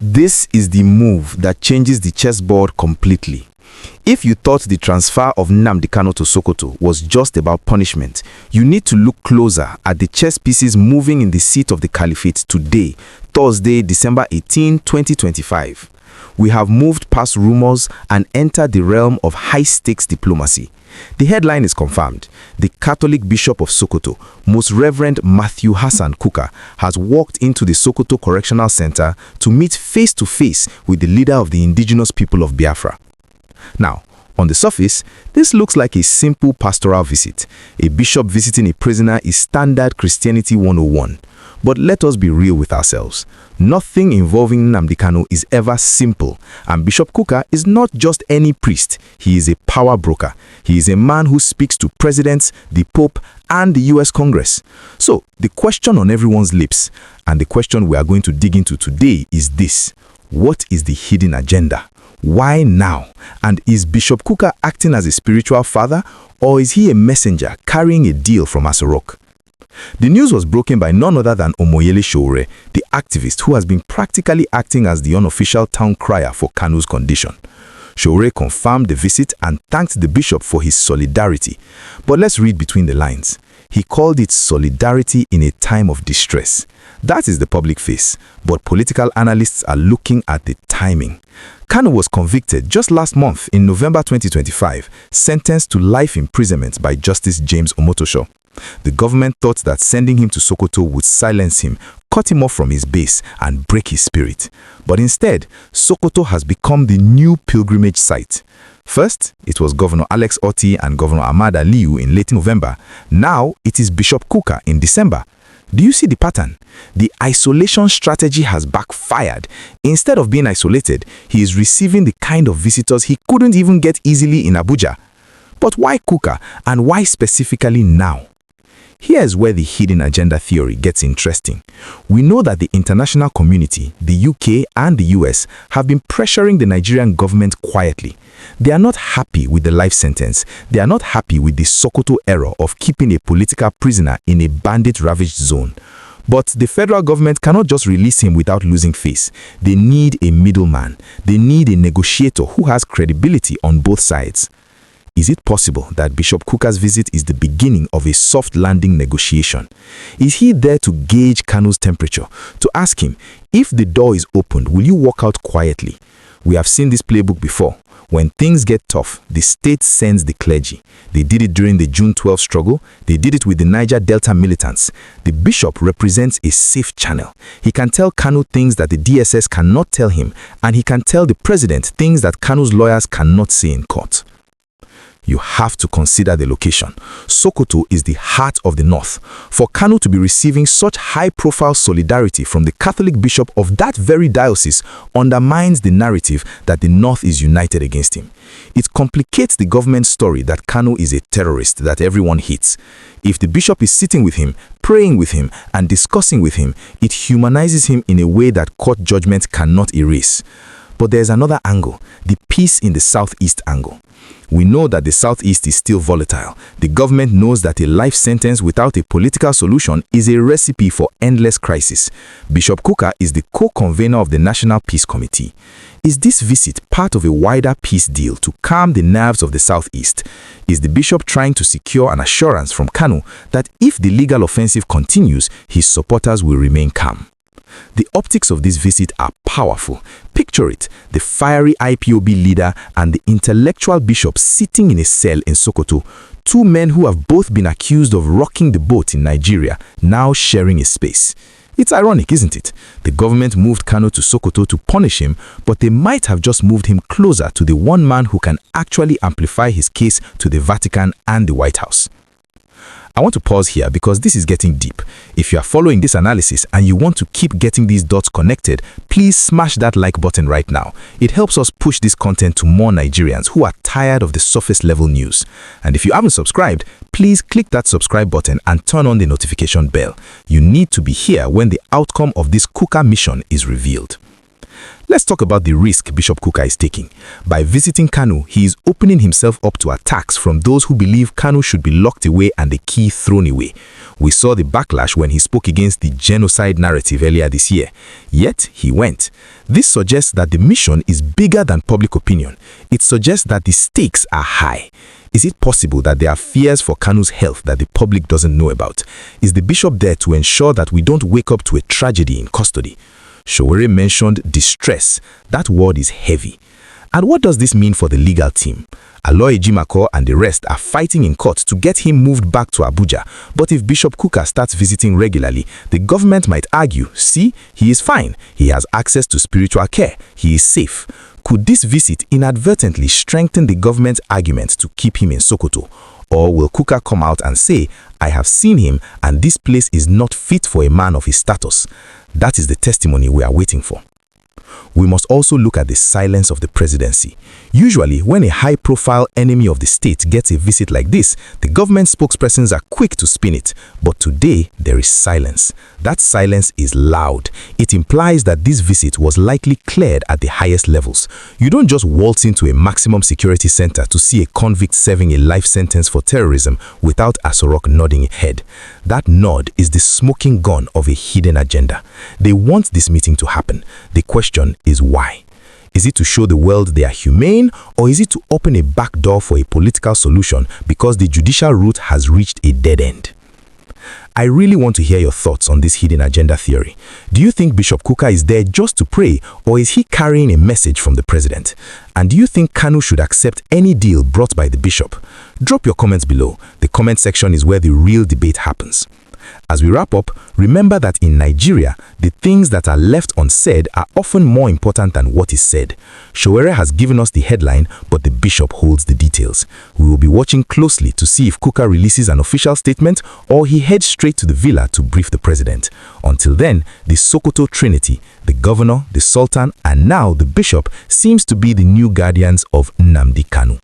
This is the move that changes the chessboard completely. If you thought the transfer of Nnamdi Kanu to Sokoto was just about punishment, you need to look closer at the chess pieces moving in the seat of the caliphate today, Thursday, December 18, 2025. We have moved past rumors and entered the realm of high-stakes diplomacy. The headline is confirmed. The Catholic Bishop of Sokoto, Most Reverend Matthew Kukah, has walked into the Sokoto Correctional Centre to meet face-to-face with the leader of the indigenous people of Biafra. Now, on the surface, this looks like a simple pastoral visit. A bishop visiting a prisoner is standard Christianity 101. But let us be real with ourselves. Nothing involving Nnamdi Kanu is ever simple, and Bishop Kukah is not just any priest. He is a power broker. He is a man who speaks to presidents, the Pope, and the US Congress. So, the question on everyone's lips, and the question we are going to dig into today is this: what is the hidden agenda? Why now? And is Bishop Kukah acting as a spiritual father, or is he a messenger carrying a deal from Aso Rock? The news was broken by none other than Omoyele Sowore, the activist who has been practically acting as the unofficial town crier for Kanu's condition. Sowore confirmed the visit and thanked the bishop for his solidarity. But let's read between the lines. He called it solidarity in a time of distress. That is the public face, but political analysts are looking at the timing. Kanu was convicted just last month in November 2025, sentenced to life imprisonment by Justice James Omotosho. The government thought that sending him to Sokoto would silence him, cut him off from his base, and break his spirit. But instead, Sokoto has become the new pilgrimage site. First, it was Governor Alex Otti and Governor Ahmad Aliyu in late November. Now, it is Bishop Kukah in December. Do you see the pattern? The isolation strategy has backfired. Instead of being isolated, he is receiving the kind of visitors he couldn't even get easily in Abuja. But why Kukah, and why specifically now? Here's where the hidden agenda theory gets interesting. We know that the international community, the UK and the US, have been pressuring the Nigerian government quietly. They are not happy with the life sentence. They are not happy with the Sokoto error of keeping a political prisoner in a bandit-ravaged zone. But the federal government cannot just release him without losing face. They need a middleman. They need a negotiator who has credibility on both sides. Is it possible that Bishop Kukah's visit is the beginning of a soft landing negotiation? Is he there to gauge Kanu's temperature, to ask him, if the door is opened, will you walk out quietly? We have seen this playbook before. When things get tough, the state sends the clergy. They did it during the June 12 struggle. They did it with the Niger Delta militants. The bishop represents a safe channel. He can tell Kanu things that the DSS cannot tell him, and he can tell the president things that Kanu's lawyers cannot say in court. You have to consider the location. Sokoto is the heart of the north. For Kanu to be receiving such high-profile solidarity from the Catholic bishop of that very diocese undermines the narrative that the north is united against him. It complicates the government story that Kanu is a terrorist that everyone hates. If the bishop is sitting with him, praying with him, and discussing with him, it humanizes him in a way that court judgment cannot erase. But there's another angle, the peace in the southeast angle. We know that the southeast is still volatile. The government knows that a life sentence without a political solution is a recipe for endless crisis. Bishop Kukah is the co-convener of the National Peace Committee. Is this visit part of a wider peace deal to calm the nerves of the southeast? Is the bishop trying to secure an assurance from Kanu that if the legal offensive continues, his supporters will remain calm? The optics of this visit are powerful. Picture it, the fiery IPOB leader and the intellectual bishop sitting in a cell in Sokoto, two men who have both been accused of rocking the boat in Nigeria, now sharing a space. It's ironic, isn't it? The government moved Kanu to Sokoto to punish him, but they might have just moved him closer to the one man who can actually amplify his case to the Vatican and the White House. I want to pause here because this is getting deep. If you are following this analysis and you want to keep getting these dots connected, please smash that like button right now. It helps us push this content to more Nigerians who are tired of the surface level news. And if you haven't subscribed, please click that subscribe button and turn on the notification bell. You need to be here when the outcome of this Kukah mission is revealed. Let's talk about the risk Bishop Kukah is taking. By visiting Kanu, he is opening himself up to attacks from those who believe Kanu should be locked away and the key thrown away. We saw the backlash when he spoke against the genocide narrative earlier this year. Yet, he went. This suggests that the mission is bigger than public opinion. It suggests that the stakes are high. Is it possible that there are fears for Kanu's health that the public doesn't know about? Is the bishop there to ensure that we don't wake up to a tragedy in custody? Sowore mentioned distress. That word is heavy. And what does this mean for the legal team? Aloy Jimako and the rest are fighting in court to get him moved back to Abuja. But if Bishop Kukah starts visiting regularly, the government might argue, see, he is fine. He has access to spiritual care. He is safe. Could this visit inadvertently strengthen the government's argument to keep him in Sokoto? Or will Kukah come out and say, I have seen him and this place is not fit for a man of his status? That is the testimony we are waiting for. We must also look at the silence of the presidency. Usually, when a high-profile enemy of the state gets a visit like this, the government spokespersons are quick to spin it. But today, there is silence. That silence is loud. It implies that this visit was likely cleared at the highest levels. You don't just waltz into a maximum security center to see a convict serving a life sentence for terrorism without Aso Rock nodding his head. That nod is the smoking gun of a hidden agenda. They want this meeting to happen. The question is why? Is it to show the world they are humane, or is it to open a back door for a political solution because the judicial route has reached a dead end? I really want to hear your thoughts on this hidden agenda theory. Do you think Bishop Kukah is there just to pray, or is he carrying a message from the president? And do you think Kanu should accept any deal brought by the bishop? Drop your comments below. The comment section is where the real debate happens. As we wrap up, remember that in Nigeria, the things that are left unsaid are often more important than what is said. Sowore has given us the headline, but the bishop holds the details. We will be watching closely to see if Kukah releases an official statement or he heads straight to the villa to brief the president. Until then, the Sokoto Trinity, the governor, the Sultan, and now the bishop seems to be the new guardians of Nnamdi Kanu.